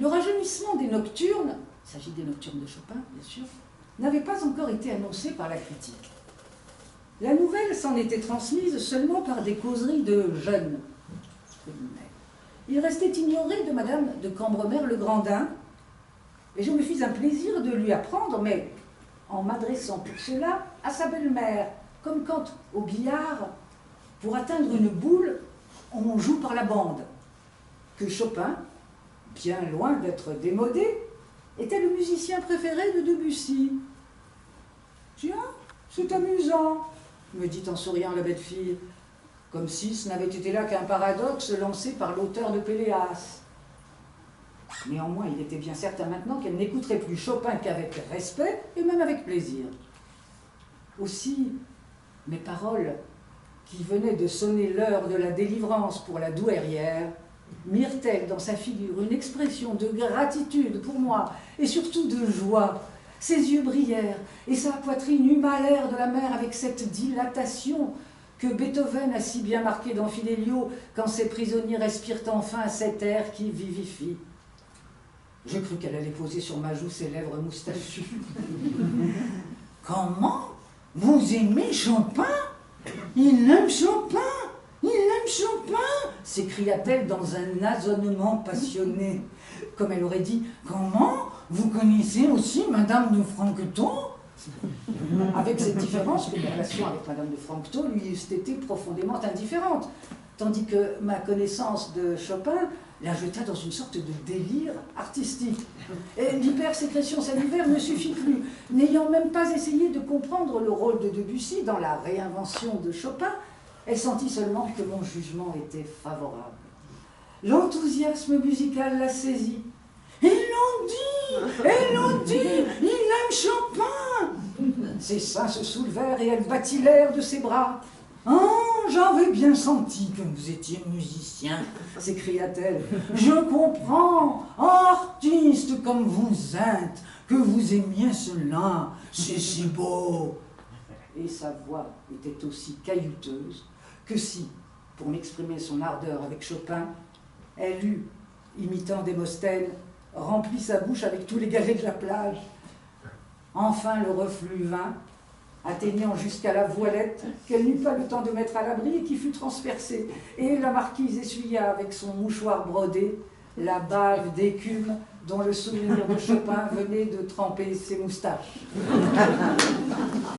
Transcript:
Le rajeunissement des nocturnes, il s'agit des nocturnes de Chopin, bien sûr, n'avait pas encore été annoncé par la critique. La nouvelle s'en était transmise seulement par des causeries de jeunes. Il restait ignoré de Madame de Cambremer-le-Grandin, et je me fis un plaisir de lui apprendre, mais en m'adressant pour cela à sa belle-mère, comme quand, au billard, pour atteindre une boule, on joue par la bande, que Chopin, bien loin d'être démodé, était le musicien préféré de Debussy. « Tiens, c'est amusant », me dit en souriant la belle fille, comme si ce n'avait été là qu'un paradoxe lancé par l'auteur de Péléas. Néanmoins, il était bien certain maintenant qu'elle n'écouterait plus Chopin qu'avec respect et même avec plaisir. Aussi, mes paroles, qui venaient de sonner l'heure de la délivrance pour la douairière, mirent-elles dans sa figure une expression de gratitude pour moi et surtout de joie. Ses yeux brillèrent et sa poitrine huma l'air de la mer avec cette dilatation que Beethoven a si bien marquée dans Fidelio quand ses prisonniers respirent enfin cet air qui vivifie. Je crus qu'elle allait poser sur ma joue ses lèvres moustachues. « Comment? Vous aimez Chopin? Il aime Chopin! Il aime Chopin !» s'écria-t-elle dans un asonnement passionné. Comme elle aurait dit « Comment? Vous connaissez aussi Madame de Francton ?» Avec cette différence que mes relations avec Madame de Francton lui eussent été profondément indifférentes, tandis que ma connaissance de Chopin la jeta dans une sorte de délire artistique. Et l'hypersécrétion salivaire ne suffit plus. N'ayant même pas essayé de comprendre le rôle de Debussy dans la réinvention de Chopin, elle sentit seulement que mon jugement était favorable. L'enthousiasme musical la saisit. « Ils l'ont dit, il aime Chopin !» Ses seins se soulevèrent et elle battit l'air de ses bras. « Oh, j'avais bien senti que vous étiez musicien !» s'écria-t-elle. « Je comprends, artiste comme vous êtes, que vous aimiez cela, c'est si beau !» Et sa voix était aussi caillouteuse que si, pour m'exprimer son ardeur avec Chopin, elle eût, imitant Démosthène, rempli sa bouche avec tous les galets de la plage. Enfin le reflux vint, atteignant jusqu'à la voilette qu'elle n'eut pas le temps de mettre à l'abri et qui fut transpercée. Et la marquise essuya avec son mouchoir brodé la bave d'écume dont le souvenir de Chopin venait de tremper ses moustaches.